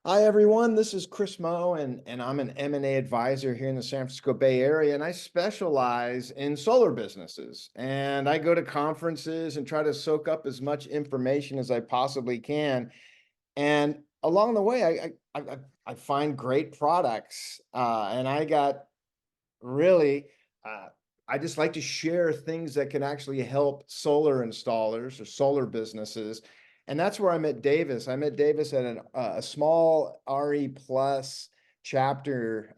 Hi everyone, this is Kris Moe and I'm an M&A advisor here in the San Francisco Bay Area and I specialize in solar businesses. And I go to conferences and try to soak up as much information as I possibly can. And along the way I find great products and I got really uh, I just like to share things that can actually help solar installers or solar businesses. And that's where I met Davis. I met Davis at a small RE Plus chapter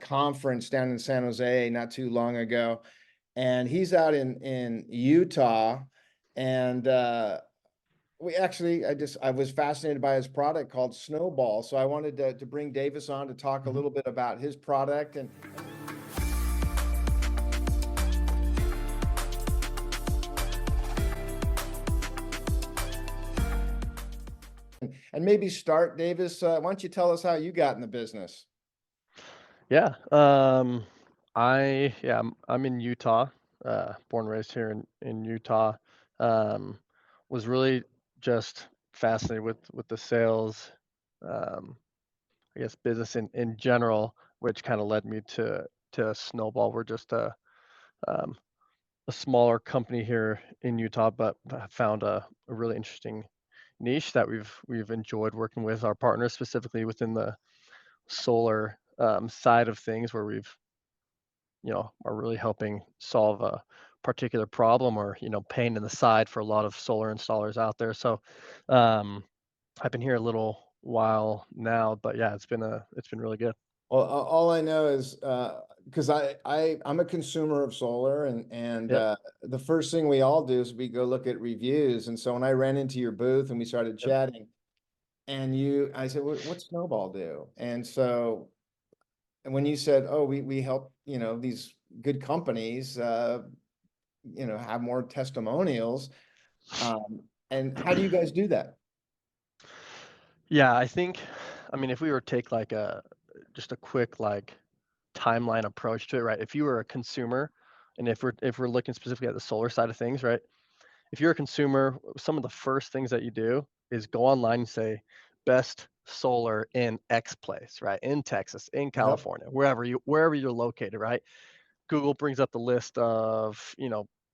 conference down in San Jose not too long ago. And he's out in Utah. And we actually, I was fascinated by his product called Snowball. So I wanted to bring Davis on to talk a Mhm. little bit about his product and maybe start, Davis. Why don't you tell us how you got in the business? Yeah, I'm in Utah, born and raised here in Utah. Um, was really just fascinated with the sales, um, I guess business in general, which kind of led me to Snowball. We're just um, a smaller company here in Utah, but I found a really interesting niche that we've enjoyed working with our partners, specifically within the solar side of things, where we've are really helping solve a particular problem or, pain in the side for a lot of solar installers out there. So, um, I've been here a little while now, but yeah, it's been really good. Well, all I know is because I'm a consumer of solar, and Yep. the first thing we all do is we go look at reviews. And so when I ran into your booth and we started Yep. chatting, I said, What's Snowball do?" And so and when you said, "Oh, we help these good companies have more testimonials," and how do you guys do that? Yeah, I mean, if we were to take like just a quick like timeline approach to it, right? If you were a consumer, and if we're looking specifically at the solar side of things, right? If you're a consumer, some of the first things that you do is go online and say, best solar in X place, right? In Texas, in Yep. California, wherever you're located, right? Google brings up the list of,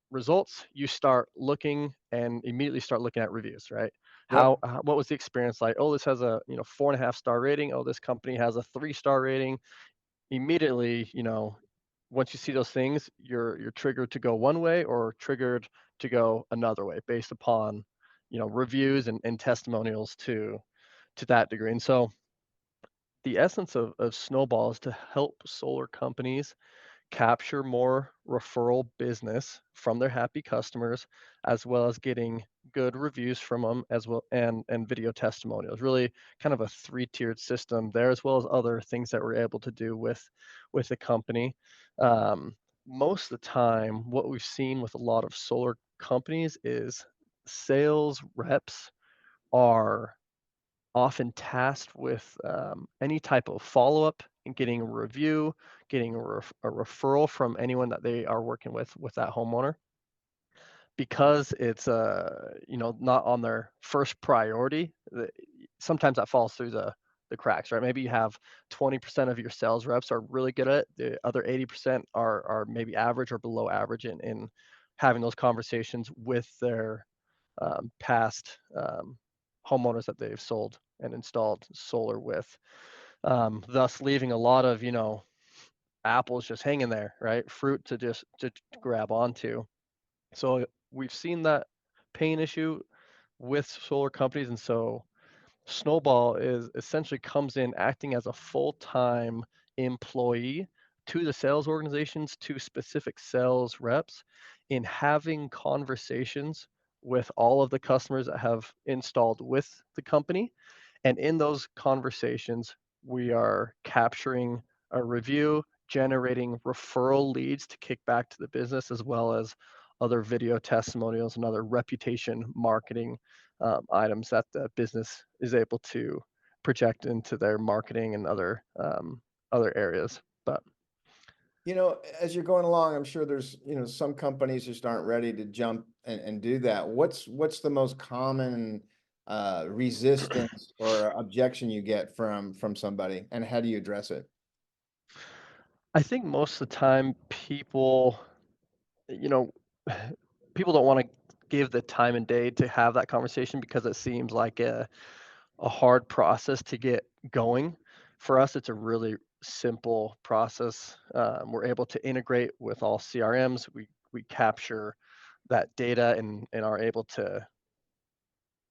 results. You start looking and immediately start looking at reviews, right? Yep. What was the experience like? Oh, this has a, 4.5 star rating. Oh, this company has a 3 star rating. Immediately, once you see those things, you're triggered to go one way or triggered to go another way based upon, reviews and testimonials to that degree. And so the essence of Snowball is to help solar companies capture more referral business from their happy customers, as well as getting good reviews from them, as well, and video testimonials. Really kind of a three-tiered system there, as well as other things that we're able to do with the company. Most of the time, what we've seen with a lot of solar companies is sales reps are often tasked with any type of follow-up and getting a review, getting a referral from anyone that they are working with that homeowner. Because it's not on their first priority, sometimes that falls through the cracks, right? Maybe you have 20% of your sales reps are really good at it. The other 80% are maybe average or below average in having those conversations with their past homeowners that they've sold and installed solar with, thus leaving a lot of apples just hanging there, right? Fruit to grab onto. So we've seen that pain issue with solar companies, and so Snowball is essentially comes in acting as a full-time employee to the sales organizations, to specific sales reps, in having conversations with all of the customers that have installed with the company. And in those conversations, we are capturing a review, generating referral leads to kick back to the business, as well as other video testimonials and other reputation marketing items that the business is able to project into their marketing and other areas. But As you're going along, I'm sure there's, some companies just aren't ready to jump and do that. What's the most common resistance or objection you get from somebody, and how do you address it? I think most of the time people, you know, people don't want to give the time and day to have that conversation because it seems like a hard process to get going. For us, it's a really simple process. We're able to integrate with all CRMs. We capture that data and are able to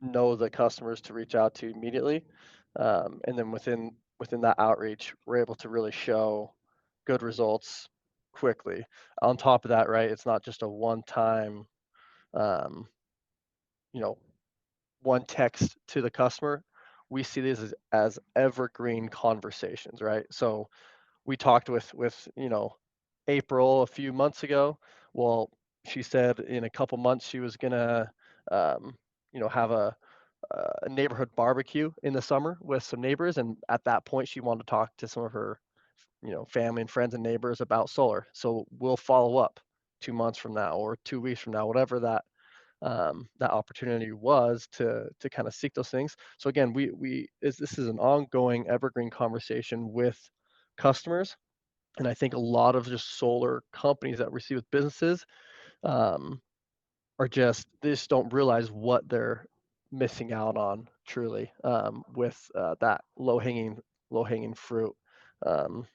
know the customers to reach out to immediately. And then within that outreach, we're able to really show good results quickly. On top of that, right, it's not just a one-time, um, you know, one text to the customer. We see these as evergreen conversations, right? So we talked with April a few months ago. Well, she said in a couple months she was gonna have a neighborhood barbecue in the summer with some neighbors, and at that point she wanted to talk to some of her family and friends and neighbors about solar. So we'll follow up 2 months from now or 2 weeks from now, whatever that opportunity was to kind of seek those things. So again, this is an ongoing evergreen conversation with customers, and I think a lot of just solar companies that we see with businesses um, they just don't realize what they're missing out on truly with that low hanging fruit. Um,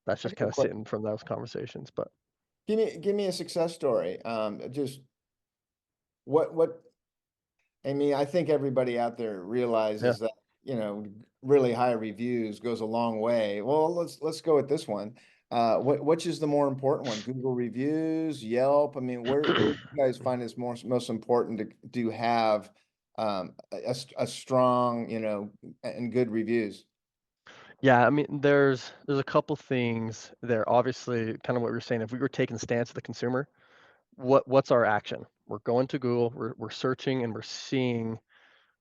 that's I just got a kind of que sitting from those conversations. But Give me a success story. Just what I mean, I think everybody out there yeah, realizes that, really high reviews goes a long way. Well, let's go with this one. Which is the more important one? Google reviews, Yelp? I mean, where do you guys find it's most important to have a strong, and good reviews? yeah. I mean, there's a couple things there. Obviously, kind of what we were saying. If we were taking the stance of the consumer, what's our action? We're going to Google. We're searching and we're seeing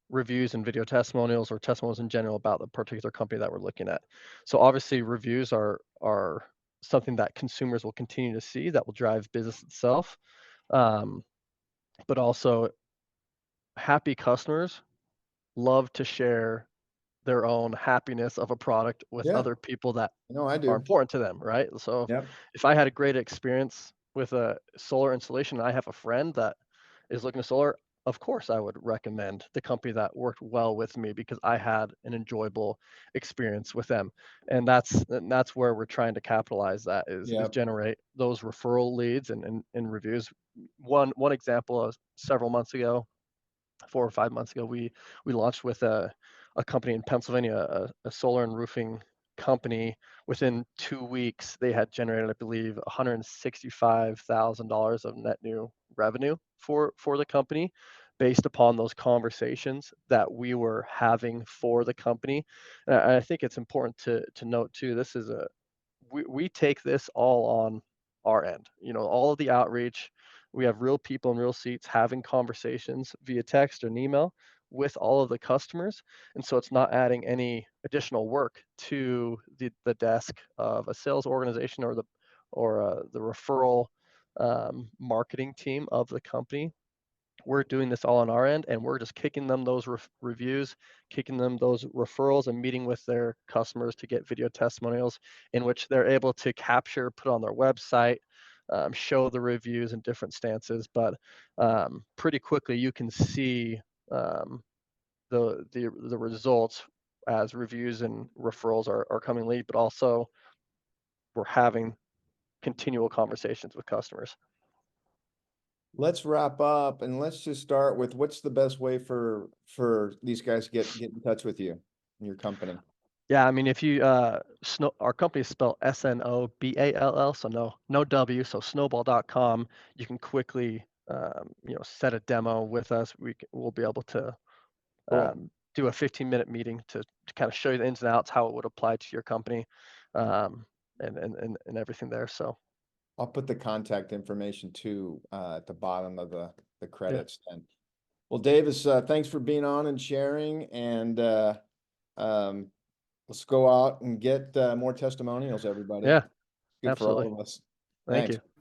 reviews and video testimonials or testimonials in general about the particular company that we're looking at. So obviously reviews are something that consumers will continue to see that will drive business itself. Um, but also happy customers love to share their own happiness of a product with Yeah, other people that no, I are do. important to them, right? So Yep. if I had a great experience with a solar installation and I have a friend that is looking to solar, of course I would recommend the company that worked well with me because I had an enjoyable experience with them. And that's where we're trying to capitalize that is Yep. generate those referral leads and reviews. One example of several months ago, 4 or 5 months ago, we launched with a company in Pennsylvania, a solar and roofing company. Within 2 weeks, they had generated, I believe, $165,000 of net new revenue for the company based upon those conversations that we were having for the company. And I think it's important to note too, this is a we take this all on our end. All of the outreach, we have real people in real seats having conversations via text and email with all of the customers. And so it's not adding any additional work to the desk of a sales organization or the referral marketing team of the company. We're doing this all on our end, and we're just kicking them those reviews, kicking them those referrals, and meeting with their customers to get video testimonials in which they're able to capture, put on their website, show the reviews in different stances. But pretty quickly, you can see um, the results as reviews and referrals are coming lead, but also we're having continual conversations with customers. Let's wrap up and let's just start with what's the best way for these guys to get in touch with you and your company. Yeah, I mean, if you our company is spelled Snoball, so no W, so snowball.com. You can quickly set a demo with us. We'll be able to Cool. do a 15-minute meeting to kind of show you the ins and outs, how it would apply to your company, and everything there. So I'll put the contact information too at the bottom of the yeah, credits then. Well, Davis, thanks for being on and sharing, and um, let's go out and get more testimonials, everybody. yeah, Good for absolutely. all of us. Thank Thanks. you.